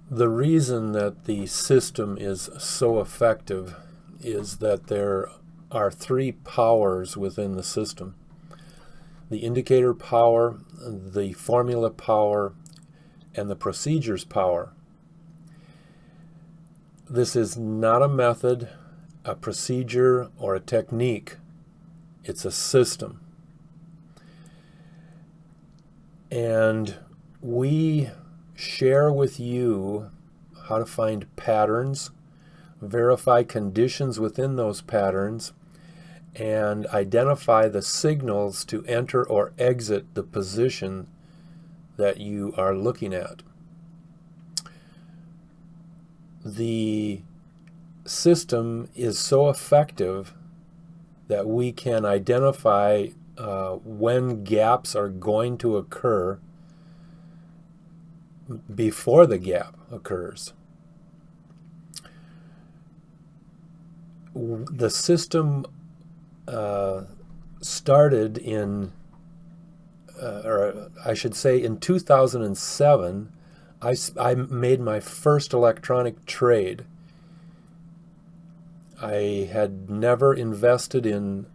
The reason that the system is so effective is that there are three powers within the system: the indicator power, the formula power, and the procedures power. This is not a method, a procedure, or a technique. It's a system. And we share with you how to find patterns, verify conditions within those patterns, and identify the signals to enter or exit the position that you are looking at. The system is so effective that we can identify when gaps are going to occur before the gap occurs. The system started in, or I should say in 2007, I made my first electronic trade. I had never invested in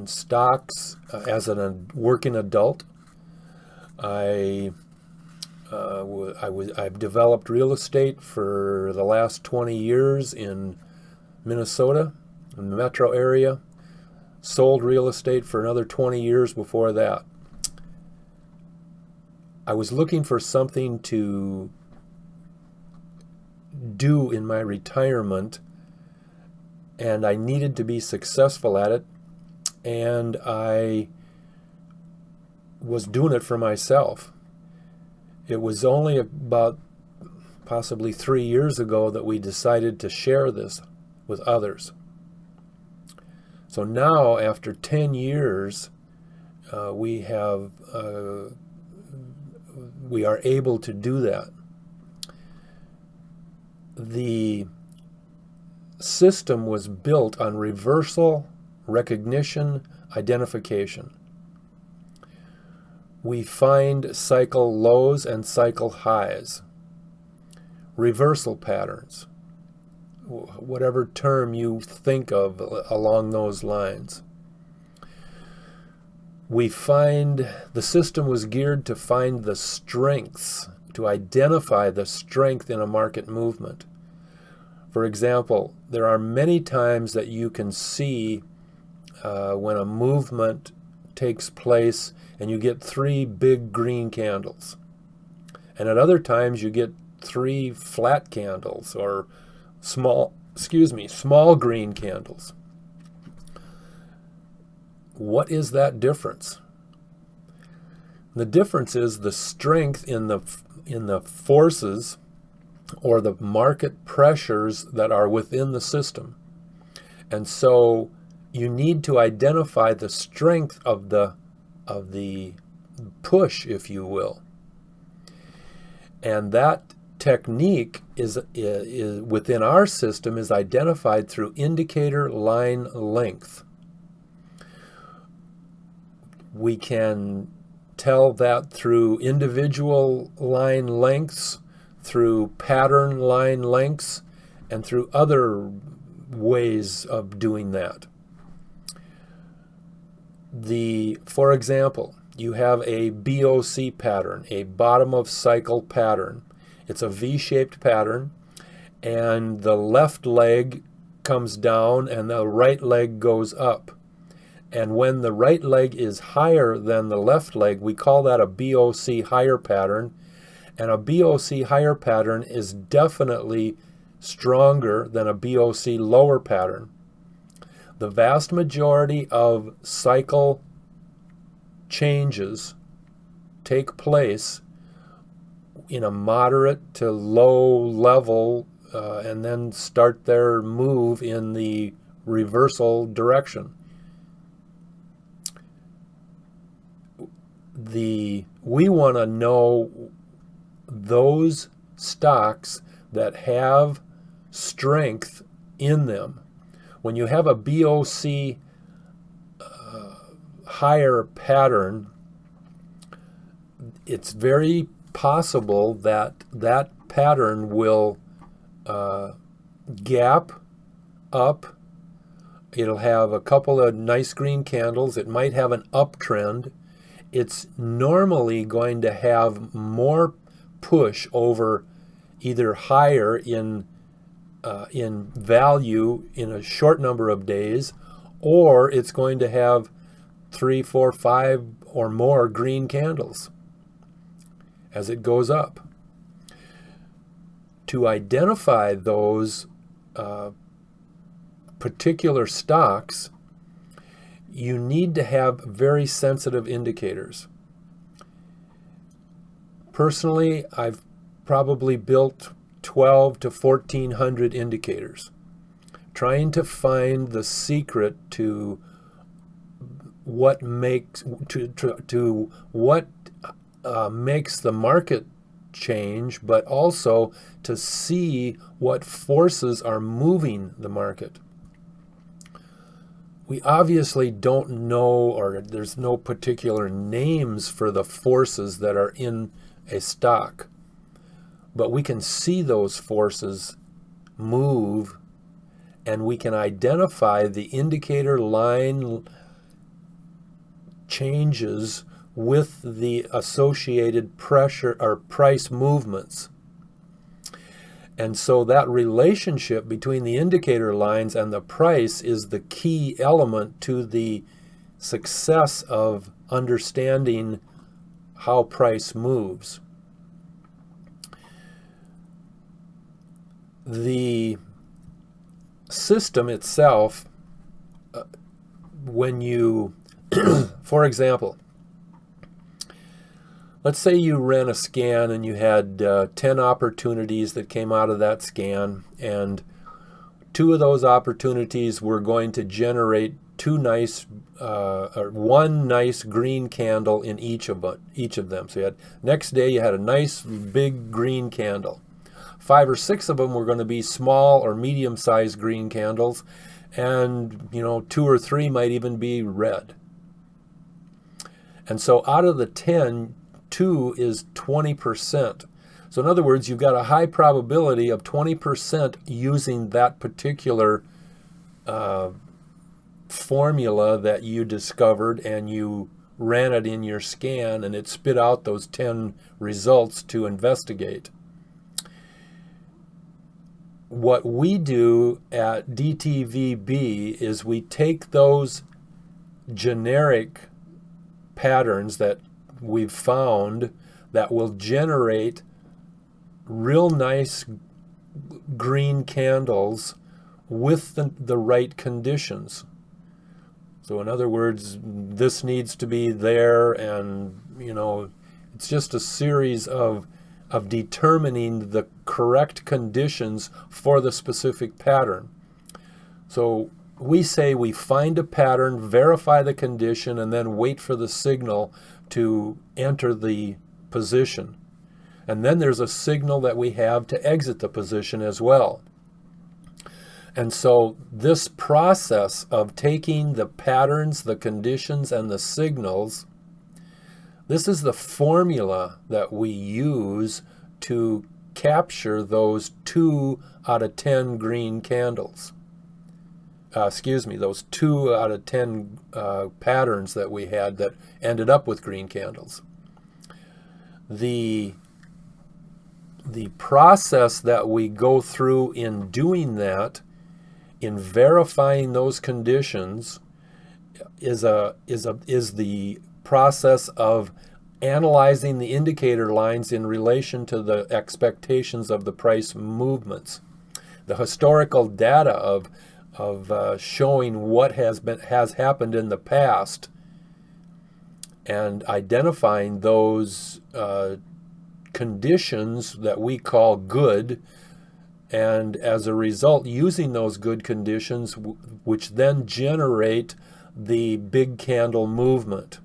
stocks as a working adult. I've developed real estate for the last 20 years in Minnesota, in the metro area. Sold real estate for another 20 years before that. I was looking for something to do in my retirement, and I needed to be successful at it, and I was doing it for myself. It was only about possibly 3 years ago that we decided to share this with others. So now, after 10 years, we are able to do that. The system was built on reversal, recognition, identification. We find cycle lows and cycle highs, reversal patterns, whatever term you think of along those lines. We find the system was geared to find the strengths, to identify the strength in a market movement. For example, there are many times that you can see when a movement takes place and you get 3 big green candles. And at other times you get 3 flat candles or small green candles. What is that difference? The difference is the strength in the forces or the market pressures that are within the system. And so you need to identify the strength of the push, if you will. And that technique is within our system is identified through indicator line length. We can tell that through individual line lengths, through pattern line lengths, and through other ways of doing that. For example, you have a BOC pattern, a bottom of cycle pattern. It's a V-shaped pattern, and the left leg comes down and the right leg goes up. And when the right leg is higher than the left leg, we call that a BOC higher pattern. And a BOC higher pattern is definitely stronger than a BOC lower pattern. The vast majority of cycle changes take place in a moderate to low level and then start their move in the reversal direction. We want to know those stocks that have strength in them. When you have a BOC higher pattern, it's very possible that that pattern will gap up. It'll have a couple of nice green candles. It might have an uptrend. It's normally going to have more push over either higher in value in a short number of days, or it's going to have 3, 4, 5 or more green candles as it goes up. To identify those particular stocks, you need to have very sensitive indicators. Personally, I've probably built 12 to 1400 indicators, trying to find the secret to what makes makes the market change, but also to see what forces are moving the market. We obviously don't know, or there's no particular names for the forces that are in a stock, but we can see those forces move, and we can identify the indicator line changes with the associated pressure or price movements. And so that relationship between the indicator lines and the price is the key element to the success of understanding how price moves. The system itself, when you, for example, let's say you ran a scan and you had 10 opportunities that came out of that scan, and 2 of those opportunities were going to generate one nice green candle in each of them. So next day you had a nice big green candle. 5 or 6 of them were going to be small or medium-sized green candles, and 2 or 3 might even be red. And so out of the 10, 2 is 20%. So in other words, you've got a high probability of 20% using that particular formula that you discovered, and you ran it in your scan, and it spit out those 10 results to investigate. What we do at DTVB is we take those generic patterns that we've found that will generate real nice green candles with the right conditions. So in other words, this needs to be there, and it's just a series of determining the correct conditions for the specific pattern. So we say we find a pattern, verify the condition, and then wait for the signal to enter the position. And then there's a signal that we have to exit the position as well. And so this process of taking the patterns, the conditions, and the signals, this is the formula that we use to capture those 2 out of 10 green candles. Those 2 out of 10 patterns that we had that ended up with green candles. The process that we go through in doing that, in verifying those conditions, is the process of analyzing the indicator lines in relation to the expectations of the price movements. The historical data of showing what has happened in the past, and identifying those conditions that we call good, and as a result using those good conditions, which then generate the big candle movement.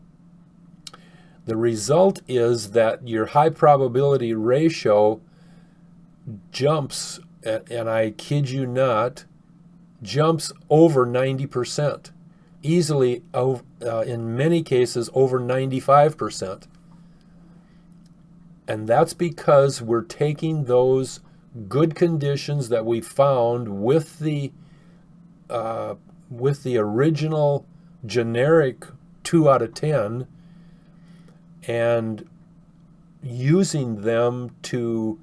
The result is that your high probability ratio jumps, and I kid you not, jumps over 90%, easily, in many cases over 95%. And that's because we're taking those good conditions that we found with the original generic 2 out of 10 and using them to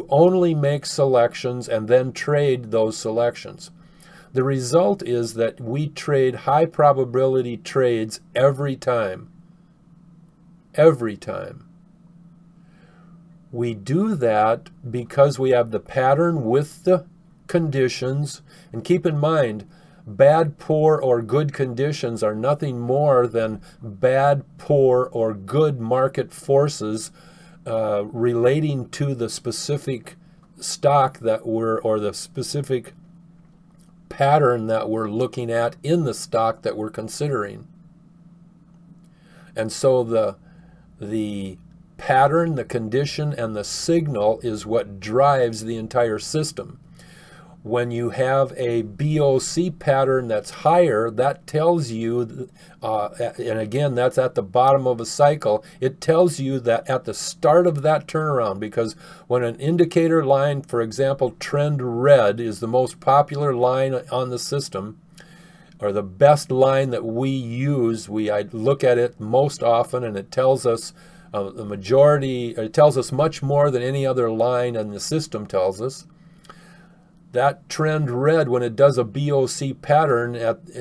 only make selections and then trade those selections. The result is that we trade high probability trades every time. Every time. We do that because we have the pattern with the conditions. And keep in mind, bad, poor, or good conditions are nothing more than bad, poor, or good market forces relating to the specific stock that or the specific pattern that we're looking at in the stock that we're considering. And so the pattern, the condition, and the signal is what drives the entire system. When you have a BOC pattern that's higher, that tells you, and again, that's at the bottom of a cycle, it tells you that at the start of that turnaround, because when an indicator line, for example, trend red is the most popular line on the system, or the best line that we use, I look at it most often, and it tells us it tells us much more than any other line in the system tells us. That trend red, when it does a BOC pattern,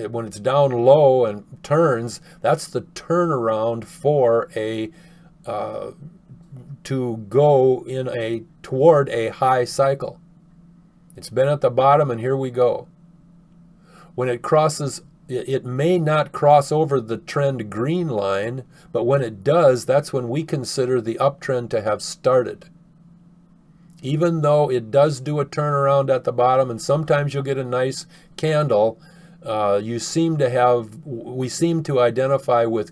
when it's down low and turns, that's the turnaround for to go toward a high cycle. It's been at the bottom, and here we go. When it crosses, it may not cross over the trend green line, but when it does, that's when we consider the uptrend to have started. Even though it does do a turnaround at the bottom, and sometimes you'll get a nice candle, we seem to identify with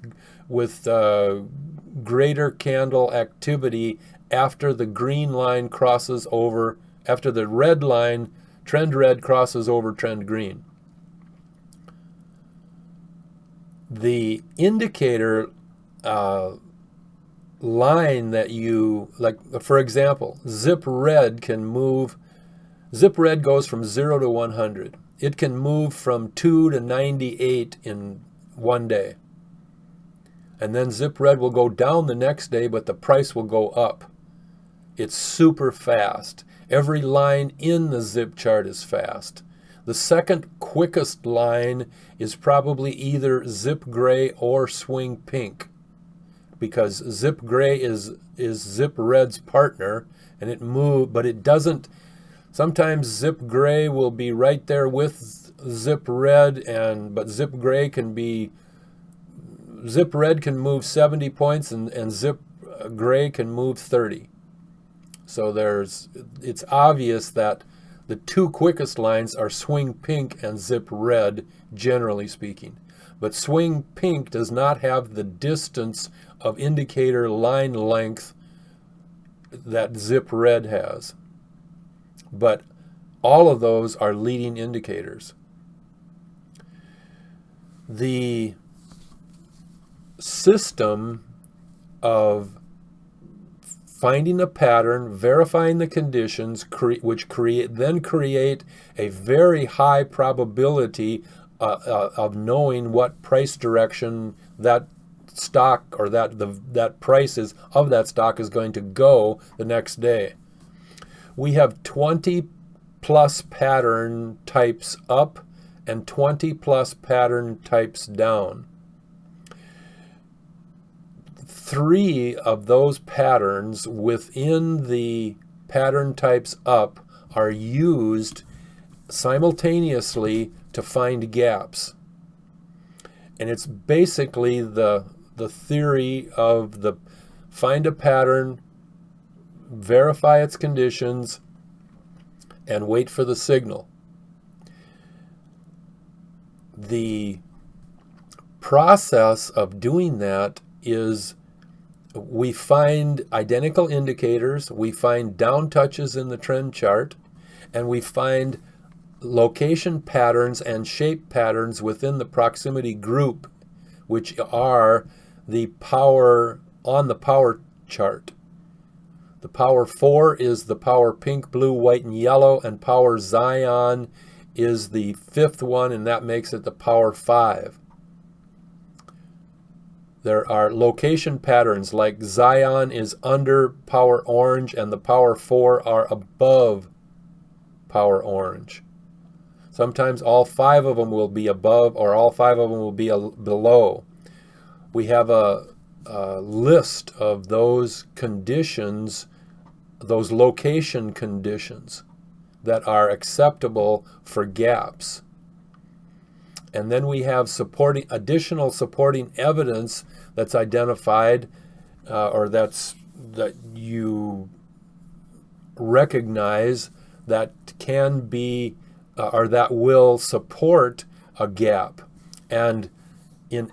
greater candle activity after the green line crosses over, after the red line, trend red, crosses over trend green. The indicator line that for example, zip red goes from 0 to 100. It can move from 2 to 98 in one day. And then zip red will go down the next day, but the price will go up. It's super fast. Every line in the zip chart is fast. The second quickest line is probably either zip gray or swing pink, because zip gray is zip red's partner, and it but it doesn't. Sometimes zip gray will be right there with zip red, but zip red can move 70 points, and zip gray can move 30. So it's obvious that the two quickest lines are swing pink and zip red, generally speaking. But swing pink does not have the distance of indicator line length that zip red has. But all of those are leading indicators. The system of finding a pattern, verifying the conditions, which then create a very high probability of knowing what price direction that stock or that price of that stock is going to go the next day. We have 20 plus pattern types up and 20 plus pattern types down. 3 of those patterns within the pattern types up are used simultaneously to find gaps. And it's basically the theory of find a pattern, verify its conditions, and wait for the signal. The process of doing that is we find identical indicators, we find down touches in the trend chart, and we find location patterns and shape patterns within the proximity group, which are the power chart. The power 4 is the power pink, blue, white, and yellow, and power Zion is the 5th one, and that makes it the power 5. There are location patterns like Zion is under power orange and the power 4 are above power orange. Sometimes all 5 of them will be above or all 5 of them will be below. We have a list of those conditions, those location conditions that are acceptable for gaps. And then we have additional supporting evidence that's identified or that you recognize that can be or that will support a gap. And in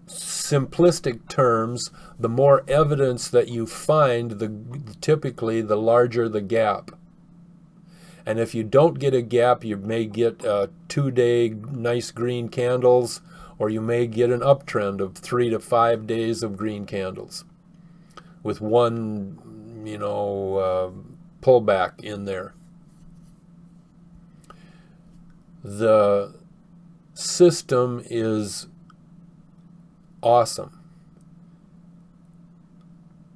simplistic terms, the more evidence that you find, typically the larger the gap. And if you don't get a gap, you may get 2-day nice green candles, or you may get an uptrend of 3 to 5 days of green candles with one, pullback in there. The system is awesome.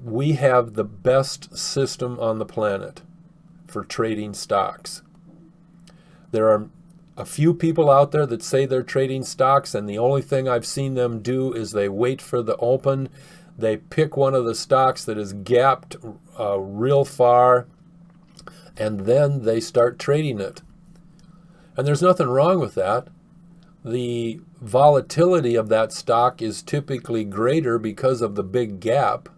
We have the best system on the planet for trading stocks. There are a few people out there that say they're trading stocks, and the only thing I've seen them do is they wait for the open. They pick one of the stocks that is gapped real far, and then they start trading it. And there's nothing wrong with that. The volatility of that stock is typically greater because of the big gap,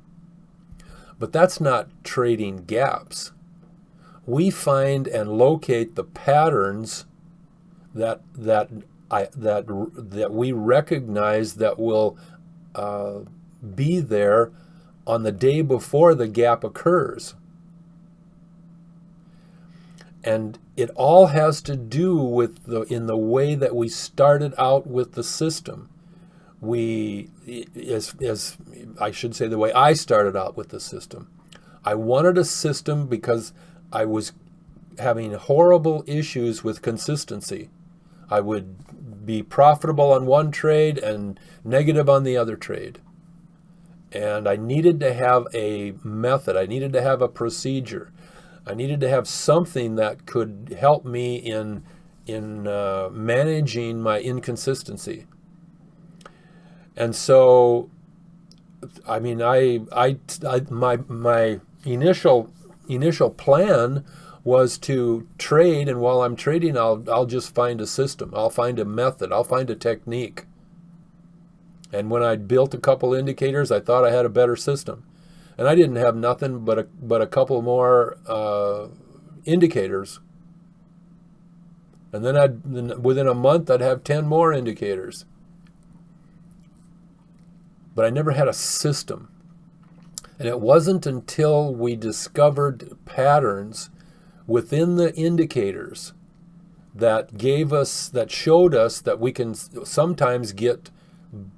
but that's not trading gaps. We find and locate the patterns that we recognize that will be there on the day before the gap occurs. And it all has to do with in the way that we started out with the system. As I should say, the way I started out with the system. I wanted a system because I was having horrible issues with consistency. I would be profitable on one trade and negative on the other trade. And I needed to have a method. I needed to have a procedure. I needed to have something that could help me in managing my inconsistency. And so, I mean, my initial plan was to trade, and while I'm trading, I'll just find a system. I'll find a method. I'll find a technique. And when I built a couple indicators, I thought I had a better system. And I didn't have nothing but a couple more indicators. And then within a month, I'd have 10 more indicators. But I never had a system. And it wasn't until we discovered patterns within the indicators that showed us that we can sometimes get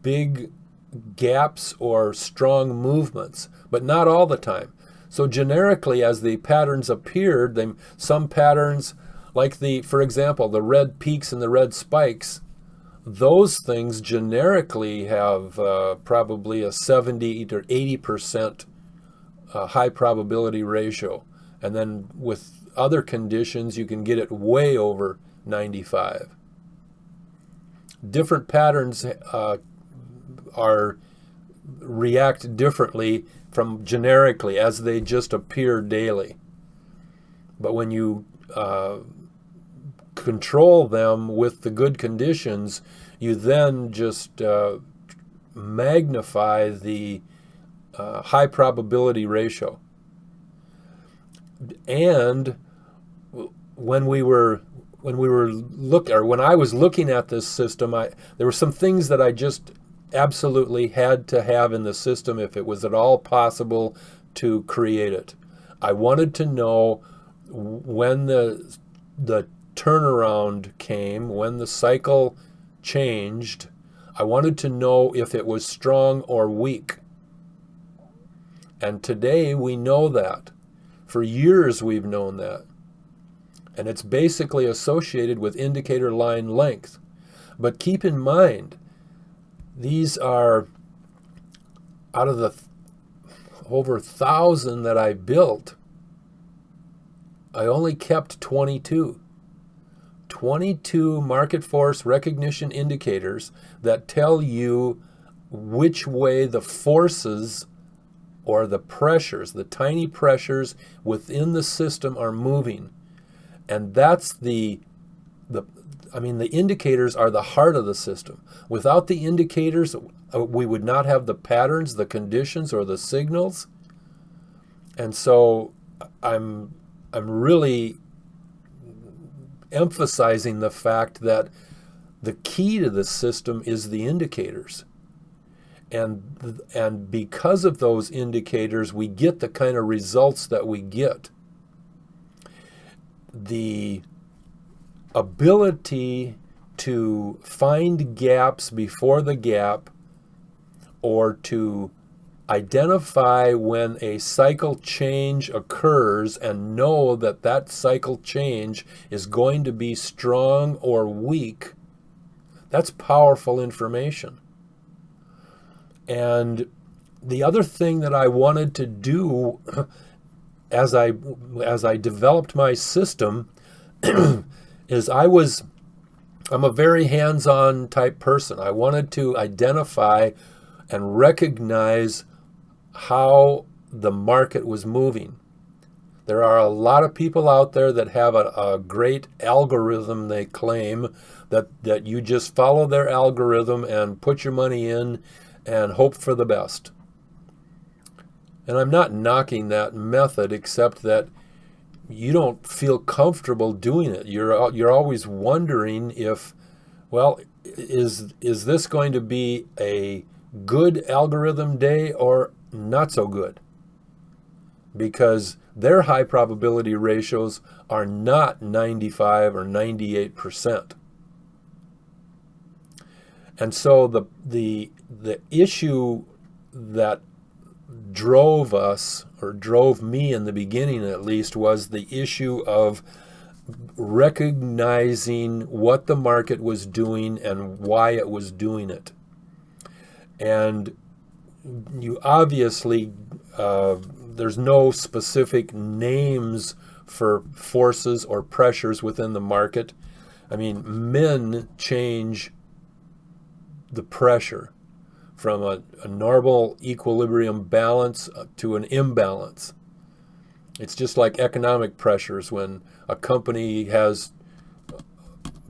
big gaps or strong movements, but not all the time. So generically, as the patterns appeared, some patterns, like for example, the red peaks and the red spikes, those things generically have probably a 70 to 80% high probability ratio. And then with other conditions, you can get it way over 95. Different patterns react differently from generically as they just appear daily. But when you control them with the good conditions, you then just magnify the high probability ratio. And when I was looking at this system, there were some things that I just absolutely had to have in the system if it was at all possible to create it. I wanted to know when the turnaround came, when the cycle changed. I wanted to know if it was strong or weak. And today we know that. For years we've known that. And it's basically associated with indicator line length. But keep in mind, these are, out of the over 1,000 that I built, I only kept 22. 22 market force recognition indicators that tell you which way the forces or the pressures, the tiny pressures within the system are moving. And that's the indicators are the heart of the system. Without the indicators, we would not have the patterns, the conditions, or the signals. And so I'm really emphasizing the fact that the key to the system is the indicators. And because of those indicators, we get the kind of results that we get. The ability to find gaps before the gap, or to identify when a cycle change occurs and know that that cycle change is going to be strong or weak, that's powerful information. And the other thing that I wanted to do as I developed my system is I'm a very hands-on type person. I wanted to identify and recognize how the market was moving. There are a lot of people out there that have a great algorithm, they claim, that you just follow their algorithm and put your money in and hope for the best. And I'm not knocking that method, except that you don't feel comfortable doing it. You're always wondering if, well, is this going to be a good algorithm day or not so good? Because their high probability ratios are not 95 or 98%. And so the issue that drove us, or drove me in the beginning at least, was the issue of recognizing what the market was doing and why it was doing it. And you obviously, there's no specific names for forces or pressures within the market. I mean, men change the pressure from a normal equilibrium balance to an imbalance. It's just like economic pressures when a company has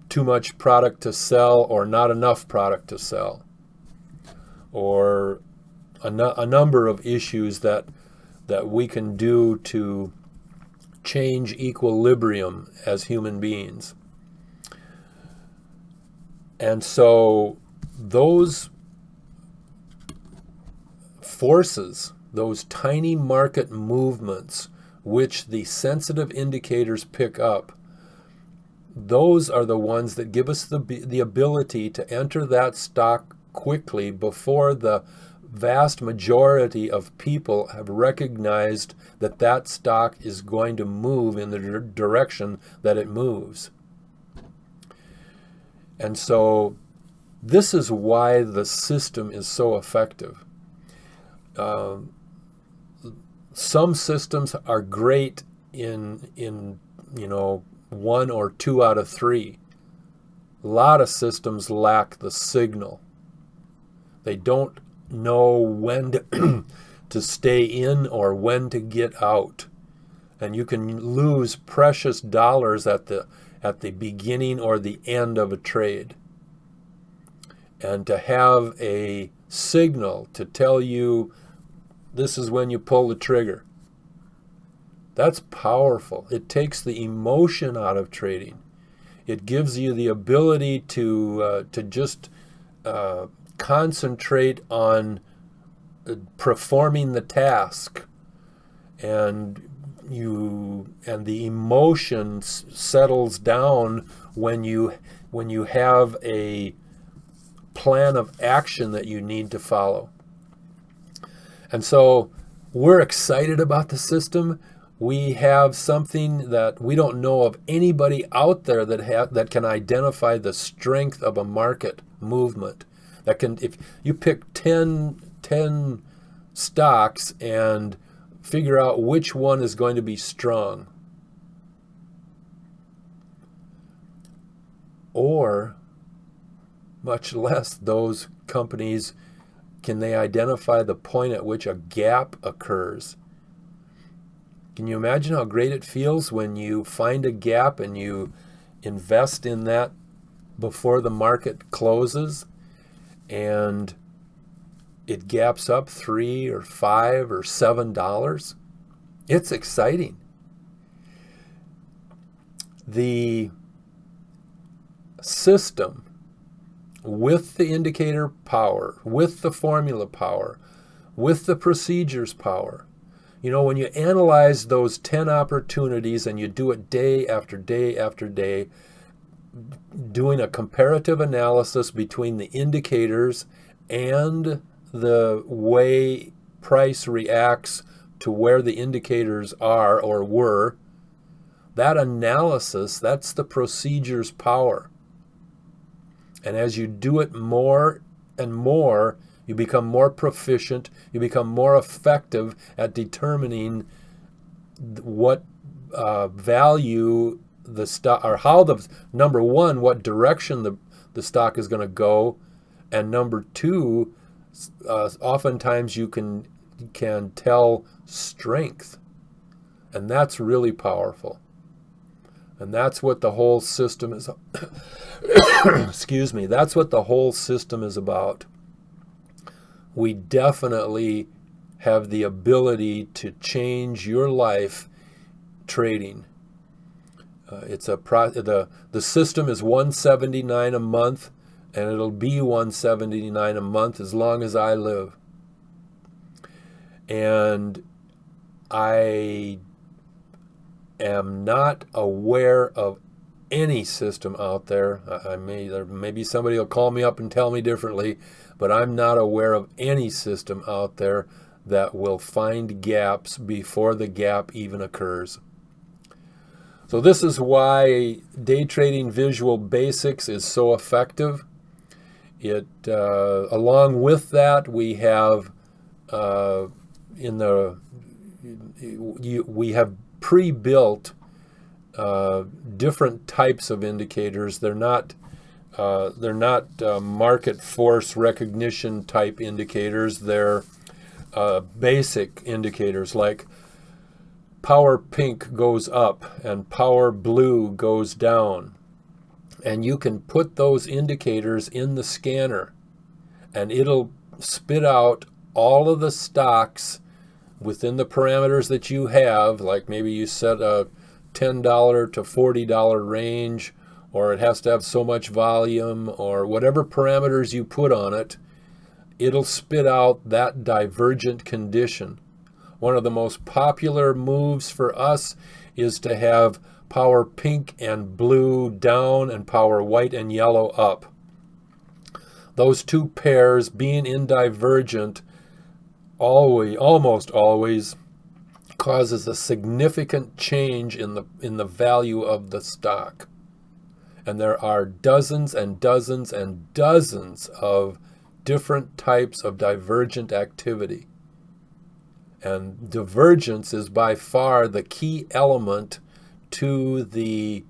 too much product to sell or not enough product to sell, or a number of issues that we can do to change equilibrium as human beings. And so those forces, those tiny market movements which the sensitive indicators pick up, those are the ones that give us the ability to enter that stock quickly before the vast majority of people have recognized that that stock is going to move in the direction that it moves. And so this is why the system is so effective. Some systems are great in 1 or 2 out of 3. A lot of systems lack the signal. They don't know when to stay in or when to get out. And you can lose precious dollars at the beginning or the end of a trade. And to have a signal to tell you this is when you pull the trigger, that's powerful. It takes the emotion out of trading. It gives you the ability to just concentrate on performing the task, and the emotion settles down when you have a plan of action that you need to follow. And so we're excited about the system. We have something that we don't know of anybody out there that can identify the strength of a market movement. That can, if you pick 10 stocks and figure out which one is going to be strong, or much less those companies, can they identify the point at which a gap occurs? Can you imagine how great it feels when you find a gap and you invest in that before the market closes and it gaps up $3 or $5 or $7? It's exciting. The system with the indicator power, with the formula power, with the procedures power. You know, when you analyze those 10 opportunities and you do it day after day after day, doing a comparative analysis between the indicators and the way price reacts to where the indicators are or were, that analysis, that's the procedures power. And as you do it more and more, you become more proficient, you become more effective at determining what value the stock, or how the, number one, what direction the stock is going to go, and number two, oftentimes you can tell strength. And that's really powerful. And that's what the whole system is, excuse me, that's what the whole system is about. We definitely have the ability to change your life trading. The system is $179 a month, and it'll be $179 a month as long as I live. And I am not aware of any system out there. Maybe somebody will call me up and tell me differently, but I'm not aware of any system out there that will find gaps before the gap even occurs. So this is why day trading visual basics is so effective. Along with that, we have we have pre-built different types of indicators. They're not market force recognition type indicators. They're basic indicators like power pink goes up and power blue goes down. And you can put those indicators in the scanner and it'll spit out all of the stocks within the parameters that you have, like maybe you set a $10 to $40 range, or it has to have so much volume, or whatever parameters you put on it, it'll spit out that divergent condition. One of the most popular moves for us is to have power pink and blue down and power white and yellow up. Those two pairs being in divergent almost always causes a significant change in the value of the stock. And there are dozens and dozens and dozens of different types of divergent activity. And divergence is by far the key element to the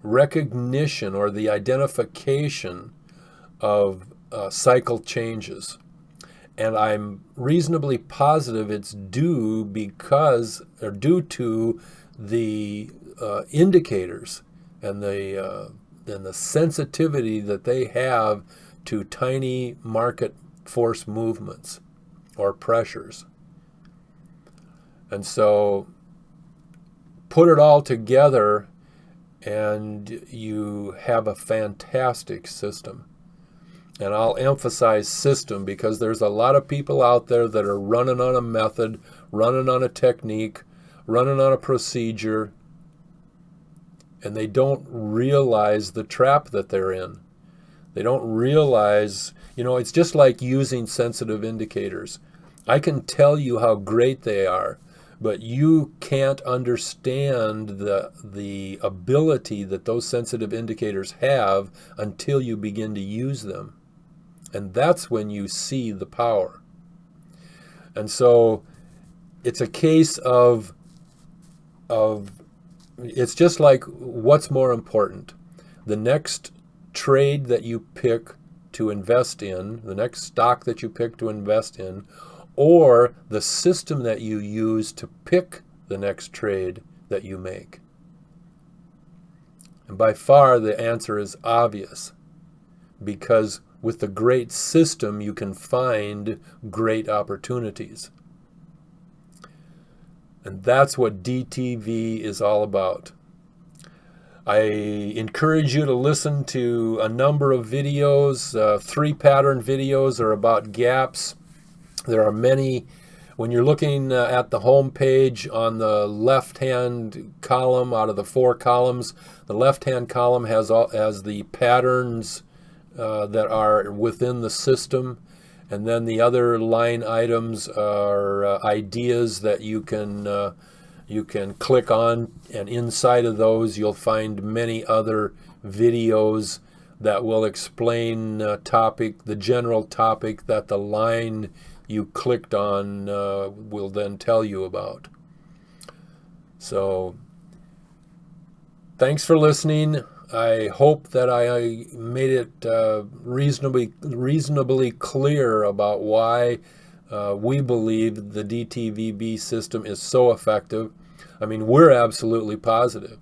recognition or the identification of cycle changes. And I'm reasonably positive it's due to the indicators and the sensitivity that they have to tiny market force movements or pressures. And so put it all together and you have a fantastic system. And I'll emphasize system because there's a lot of people out there that are running on a method, running on a technique, running on a procedure, and they don't realize the trap that they're in. They don't realize, it's just like using sensitive indicators. I can tell you how great they are, but you can't understand the ability that those sensitive indicators have until you begin to use them. And that's when you see the power. And so it's a case of it's just like, what's more important? The next trade that you pick to invest in, the next stock that you pick to invest in, or the system that you use to pick the next trade that you make? And by far the answer is obvious, because with the great system you can find great opportunities. And that's what DTV is all about. I encourage you to listen to a number of videos. 3 pattern videos are about gaps. There are many. When you're looking at the home page, on the left-hand column out of the 4 columns, the left-hand column has the patterns that are within the system, and then the other line items are ideas that you can click on, and inside of those you'll find many other videos that will explain the general topic that the line you clicked on will then tell you about. So thanks for listening. I hope that I made it reasonably clear about why we believe the DTVB system is so effective. I mean, we're absolutely positive.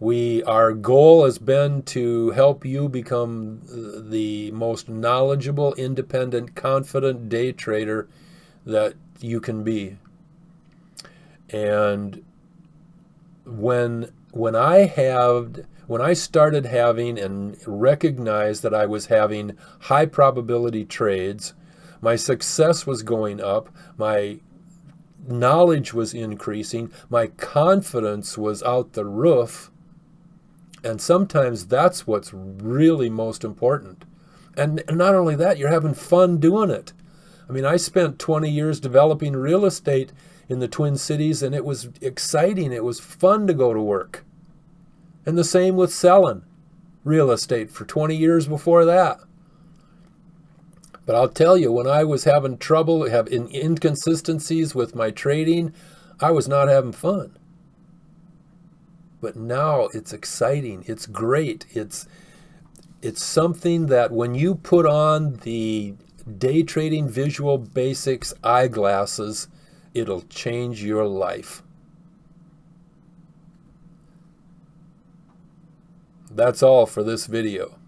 Our goal has been to help you become the most knowledgeable, independent, confident day trader that you can be. And when I started having and recognized that I was having high probability trades, my success was going up, my knowledge was increasing, my confidence was out the roof. And sometimes that's what's really most important. And not only that, you're having fun doing it. I mean, I spent 20 years developing real estate in the Twin Cities, and it was exciting. It was fun to go to work. And the same with selling real estate for 20 years before that. But I'll tell you, when I was having trouble, having inconsistencies with my trading, I was not having fun. But now it's exciting. It's great. It's something that when you put on the day trading visual basics eyeglasses, it'll change your life. That's all for this video.